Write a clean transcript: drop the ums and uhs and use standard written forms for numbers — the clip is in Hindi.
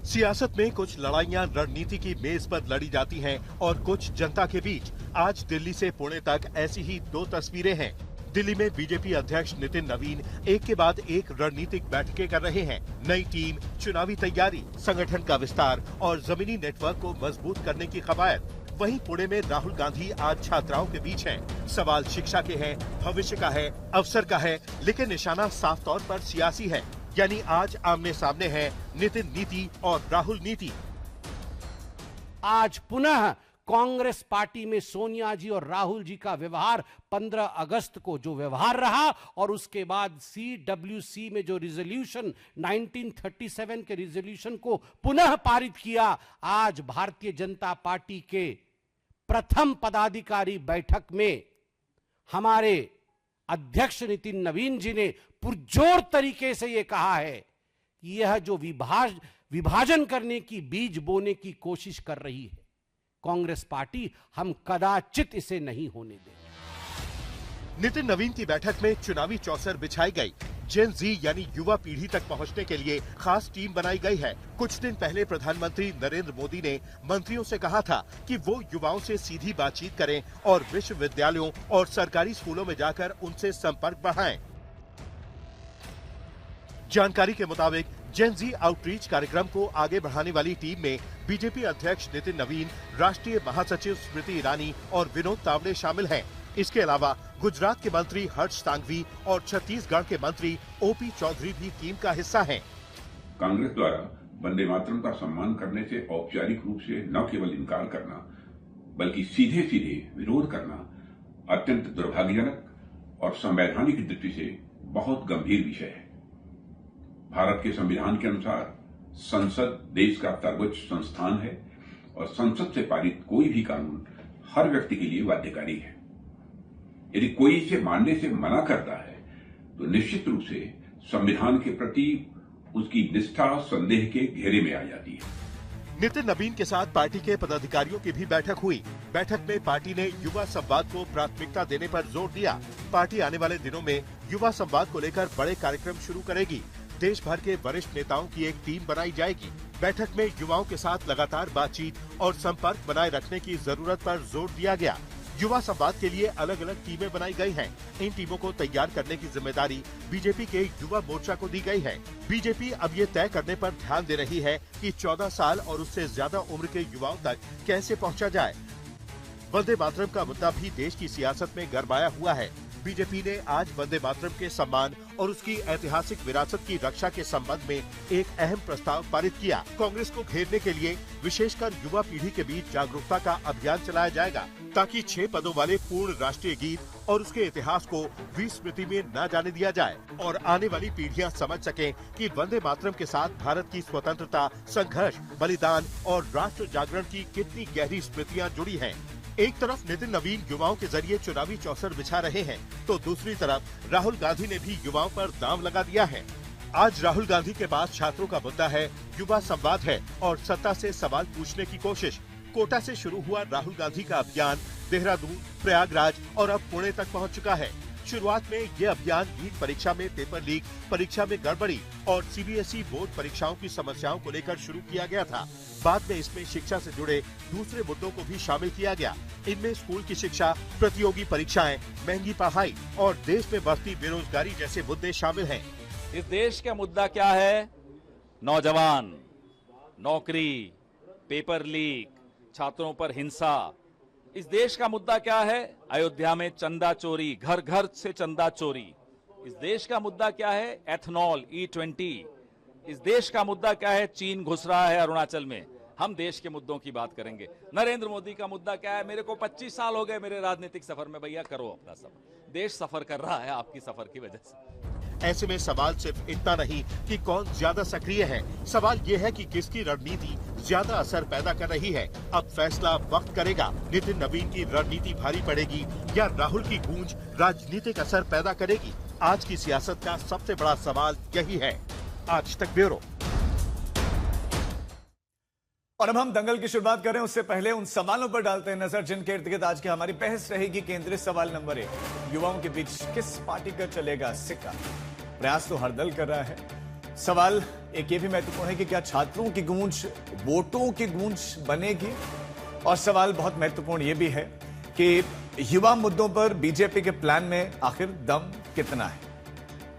सियासत में कुछ लड़ाइयां रणनीति की मेज पर लड़ी जाती हैं और कुछ जनता के बीच। आज दिल्ली से पुणे तक ऐसी ही दो तस्वीरें हैं। दिल्ली में बीजेपी अध्यक्ष नितिन नवीन एक के बाद एक रणनीतिक बैठकें कर रहे हैं। नई टीम, चुनावी तैयारी, संगठन का विस्तार और जमीनी नेटवर्क को मजबूत करने की कवायद। वहीं पुणे में राहुल गांधी आज छात्राओं के बीच हैं। सवाल शिक्षा के हैं, भविष्य का है, अवसर का है, लेकिन निशाना साफ तौर पर सियासी है। यानी आज आमने सामने है नितिन नीति और राहुल नीति। आज पुनः कांग्रेस पार्टी में सोनिया जी और राहुल जी का व्यवहार 15 अगस्त को जो व्यवहार रहा और उसके बाद CWC में जो रिजोल्यूशन 1937 के रिजोल्यूशन को पुनः पारित किया। आज भारतीय जनता पार्टी के प्रथम पदाधिकारी बैठक में हमारे अध्यक्ष नितिन नवीन जी ने पुरजोर तरीके से यह कहा है कि यह जो विभाजन करने की बीज बोने की कोशिश कर रही है कांग्रेस पार्टी, हम कदाचित इसे नहीं होने देंगे। नितिन नवीन की बैठक में चुनावी चौसर बिछाई गई। जेन जी यानी युवा पीढ़ी तक पहुंचने के लिए खास टीम बनाई गई है। कुछ दिन पहले प्रधानमंत्री नरेंद्र मोदी ने मंत्रियों से कहा था कि वो युवाओं से सीधी बातचीत करें और विश्वविद्यालयों और सरकारी स्कूलों में जाकर उनसे संपर्क बढ़ाएं। जानकारी के मुताबिक जेन जी आउटरीच कार्यक्रम को आगे बढ़ाने वाली टीम में बीजेपी अध्यक्ष नितिन नवीन, राष्ट्रीय महासचिव स्मृति ईरानी और विनोद तावड़े शामिल हैं। इसके अलावा गुजरात के मंत्री हर्ष सांघवी और छत्तीसगढ़ के मंत्री ओपी चौधरी भी टीम का हिस्सा हैं। कांग्रेस द्वारा वंदे मातरम का सम्मान करने से औपचारिक रूप से न केवल इनकार करना बल्कि सीधे सीधे विरोध करना अत्यंत दुर्भाग्यजनक और संवैधानिक दृष्टि से बहुत गंभीर विषय है। भारत के संविधान के अनुसार संसद देश का सर्वोच्च संस्थान है और संसद से पारित कोई भी कानून हर व्यक्ति के लिए बाध्यकारी है। यदि कोई इसे मानने से मना करता है तो निश्चित रूप से संविधान के प्रति उसकी निष्ठा संदेह के घेरे में आ जाती है। नितिन नवीन के साथ पार्टी के पदाधिकारियों की भी बैठक हुई। बैठक में पार्टी ने युवा संवाद को प्राथमिकता देने पर जोर दिया। पार्टी आने वाले दिनों में युवा संवाद को लेकर बड़े कार्यक्रम शुरू करेगी। देश भर के वरिष्ठ नेताओं की एक टीम बनाई जाएगी। बैठक में युवाओं के साथ लगातार बातचीत और संपर्क बनाए रखने की जरूरत पर जोर दिया गया। युवा संवाद के लिए अलग अलग टीमें बनाई गई हैं। इन टीमों को तैयार करने की जिम्मेदारी बीजेपी के युवा मोर्चा को दी गई है। बीजेपी अब ये तय करने पर ध्यान दे रही है कि 14 साल और उससे ज्यादा उम्र के युवाओं तक कैसे पहुंचा जाए। वंदे मातरम का मुद्दा भी देश की सियासत में गरमाया हुआ है। बीजेपी ने आज वंदे मातरम के सम्मान और उसकी ऐतिहासिक विरासत की रक्षा के संबंध में एक अहम प्रस्ताव पारित किया। कांग्रेस को घेरने के लिए विशेषकर युवा पीढ़ी के बीच जागरूकता का अभियान चलाया जाएगा ताकि 6 पदों वाले पूर्ण राष्ट्रीय गीत और उसके इतिहास को विस्मृति में न जाने दिया जाए और आने वाली पीढ़ियां समझ सकें कि वंदे मातरम के साथ भारत की स्वतंत्रता, संघर्ष, बलिदान और राष्ट्र जागरण की कितनी गहरी स्मृतियां जुड़ी हैं। एक तरफ नितिन नवीन युवाओं के जरिए चुनावी चौसर बिछा रहे हैं तो दूसरी तरफ राहुल गांधी ने भी युवाओं पर दांव लगा दिया है। आज राहुल गांधी के पास छात्रों का मुद्दा है, युवा संवाद है और सत्ता से सवाल पूछने की कोशिश। कोटा से शुरू हुआ राहुल गांधी का अभियान देहरादून, प्रयागराज और अब पुणे तक पहुंच चुका है। शुरुआत में ये अभियान नीट परीक्षा में पेपर लीक, परीक्षा में गड़बड़ी और CBSE बोर्ड परीक्षाओं की समस्याओं को लेकर शुरू किया गया था। बाद में इसमें शिक्षा से जुड़े दूसरे मुद्दों को भी शामिल किया गया। इनमें स्कूल की शिक्षा, प्रतियोगी परीक्षाएं, महंगी पढ़ाई और देश में बढ़ती बेरोजगारी जैसे मुद्दे शामिल हैं। इस देश का मुद्दा क्या है? नौजवान, नौकरी, पेपर लीक, छात्रों पर हिंसा। इस देश का मुद्दा क्या है? अयोध्या में चंदा चोरी, घर घर से चंदा चोरी। इस देश का मुद्दा क्या है? Ethanol, E20। इस देश का मुद्दा क्या है? चीन घुस रहा है अरुणाचल में। हम देश के मुद्दों की बात करेंगे। नरेंद्र मोदी का मुद्दा क्या है? मेरे को 25 साल हो गए मेरे राजनीतिक सफर में, भैया करो अपना सफर। देश सफर कर रहा है आपकी सफर की वजह से। ऐसे में सवाल सिर्फ इतना नहीं कि कौन ज्यादा सक्रिय है, सवाल ये है कि किसकी रणनीति ज्यादा असर पैदा कर रही है। अब फैसला वक्त करेगा। नितिन नवीन की रणनीति भारी पड़ेगी या राहुल की गूंज राजनीतिक असर पैदा करेगी। आज की सियासत का सबसे बड़ा सवाल यही है। आज तक ब्यूरो। और अब हम दंगल की शुरुआत करें उससे पहले उन सवालों पर डालते हैं नजर जिनके इर्द गिर्द आज की हमारी बहस रहेगी। केंद्रीय सवाल नंबर 1, युवाओं के बीच किस पार्टी का चलेगा सिक्का? प्रयास तो हर दल कर रहा है, सवाल एक ये भी महत्वपूर्ण है कि क्या छात्रों की गूंज वोटों की गूंज बनेगी, और सवाल बहुत महत्वपूर्ण ये भी है कि युवा मुद्दों पर बीजेपी के प्लान में आखिर दम कितना है।